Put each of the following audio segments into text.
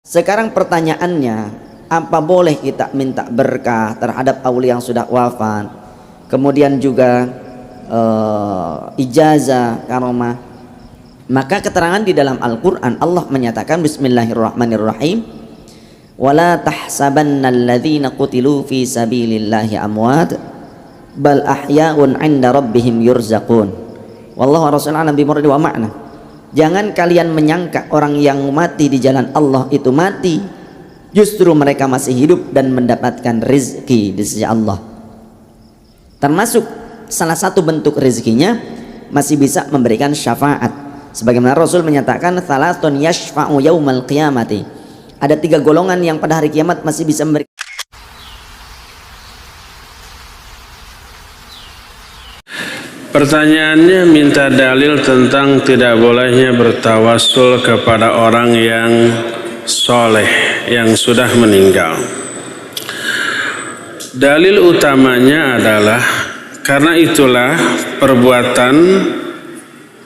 Sekarang pertanyaannya, apa boleh kita minta berkah terhadap aulia yang sudah wafat? Kemudian juga ijazah, karomah. Maka keterangan di dalam Al-Quran Allah menyatakan Bismillahirrahmanirrahim, wala tahsabannal ladzina qutilu fi sabilillahi amwat bal ahya'un 'inda rabbihim yurzaqun wallahu rasulullah nabi murad wa ma'na. Jangan kalian menyangka orang yang mati di jalan Allah itu mati, justru mereka masih hidup dan mendapatkan rezeki di sisi Allah. Termasuk salah satu bentuk rezekinya masih bisa memberikan syafaat. Sebagaimana Rasul menyatakan thalathun yashfa'u yaumal qiyamati. Ada 3 golongan yang pada hari kiamat masih bisa memberikan. Pertanyaannya minta dalil tentang tidak bolehnya bertawassul kepada orang yang soleh yang sudah meninggal. Dalil utamanya adalah karena itulah perbuatan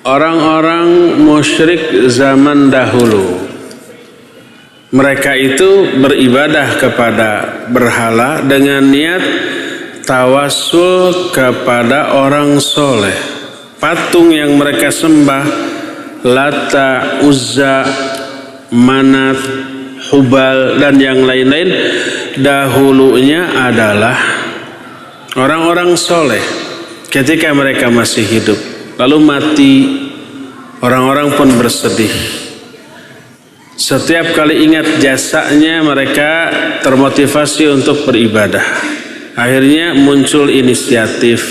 orang-orang musyrik zaman dahulu. Mereka itu beribadah kepada berhala dengan niat tawassul kepada orang soleh. Patung yang mereka sembah, Lata, Uzza, Manat, Hubal dan yang lain-lain, dahulunya adalah orang-orang soleh ketika mereka masih hidup. Lalu mati, orang-orang pun bersedih. Setiap kali ingat jasanya mereka termotivasi untuk beribadah. Akhirnya muncul inisiatif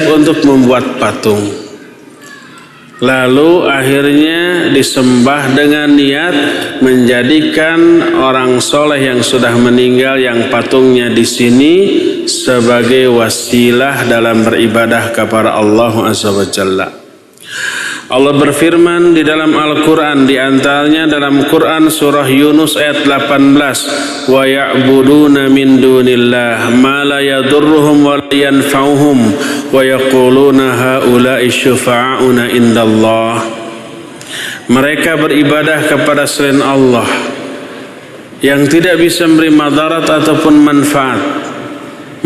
untuk membuat patung. Lalu akhirnya disembah dengan niat menjadikan orang soleh yang sudah meninggal yang patungnya di sini sebagai wasilah dalam beribadah kepada Allah Azza wa Jalla. Allah berfirman di dalam Al-Quran, di antaranya dalam Quran surah Yunus ayat 18, wa ya'buduna min dunillah ma la yadurruhum wa la yanfa'uhum wa yaquluna haula'i syufa'una indallah. Mereka beribadah kepada selain Allah yang tidak bisa memberi madarat ataupun manfaat,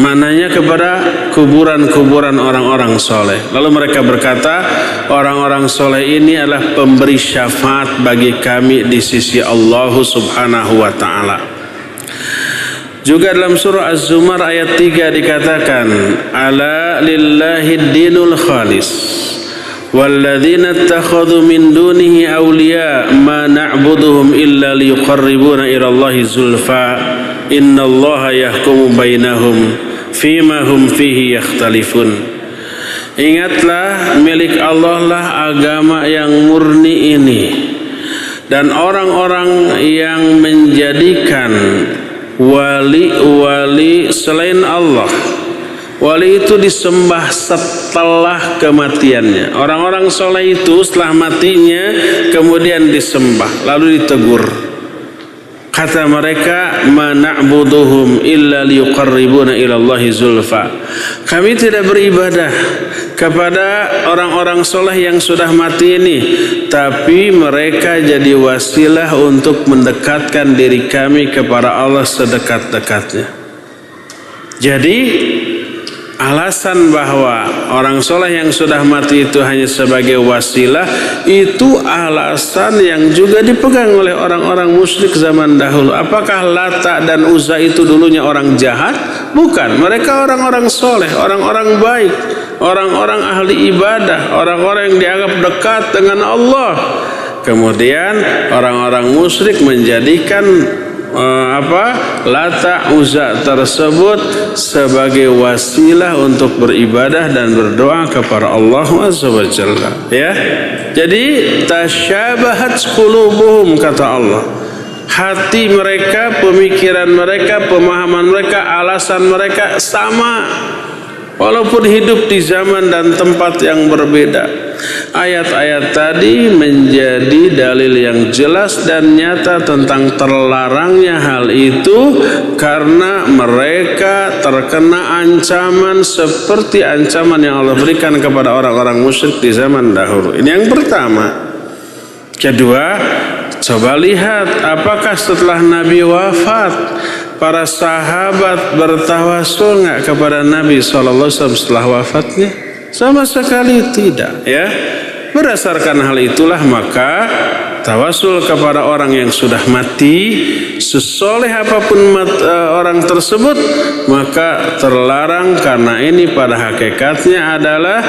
mananya kepada kuburan-kuburan orang-orang soleh. Lalu mereka berkata, orang-orang soleh ini adalah pemberi syafaat bagi kami di sisi Allah subhanahu wa ta'ala. Juga dalam surah Az-Zumar ayat 3 dikatakan, ala lillahi dinul khalis walladzina ittakhadhu min dunihi awliya ma na'buduhum illa liyuqarribuna ila Allahi zulfa innallaha yahkumu bainahum fima hum fihi yakhtalifun. Ingatlah, milik Allah lah agama yang murni ini, dan orang-orang yang menjadikan wali-wali selain Allah, wali itu disembah setelah kematiannya. Orang-orang soleh itu setelah matinya kemudian disembah, lalu ditegur. Kata mereka, ma na'buduhum illa liyuqarribuna ila Allahi zulfa. Kami tidak beribadah kepada orang-orang soleh yang sudah mati ini, tapi mereka jadi wasilah untuk mendekatkan diri kami kepada Allah sedekat-dekatnya. Jadi alasan bahwa orang soleh yang sudah mati itu hanya sebagai wasilah, itu alasan yang juga dipegang oleh orang-orang musyrik zaman dahulu. Apakah Lata dan Uzza itu dulunya orang jahat? Bukan, mereka orang-orang soleh, orang-orang baik, orang-orang ahli ibadah, orang-orang yang dianggap dekat dengan Allah. Kemudian orang-orang musyrik menjadikan Lata, Uzza tersebut sebagai wasilah untuk beribadah dan berdoa kepada Allah Azza wa Jalla. Ya, jadi tasyabahat qulubuhum, kata Allah. Hati mereka, pemikiran mereka, pemahaman mereka, alasan mereka sama, walaupun hidup di zaman dan tempat yang berbeda. Ayat-ayat tadi menjadi dalil yang jelas dan nyata tentang terlarangnya hal itu, karena mereka terkena ancaman seperti ancaman yang Allah berikan kepada orang-orang musyrik di zaman dahulu. Ini yang pertama. Kedua, coba lihat apakah setelah Nabi wafat para sahabat bertawasul nggak kepada Nabi SAW setelah wafatnya? Sama sekali tidak, ya. Berdasarkan hal itulah maka tawasul kepada orang yang sudah mati, sesoleh apapun orang tersebut, maka terlarang, karena ini pada hakikatnya adalah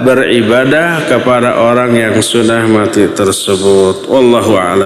beribadah kepada orang yang sudah mati tersebut. Wallahu a'lam.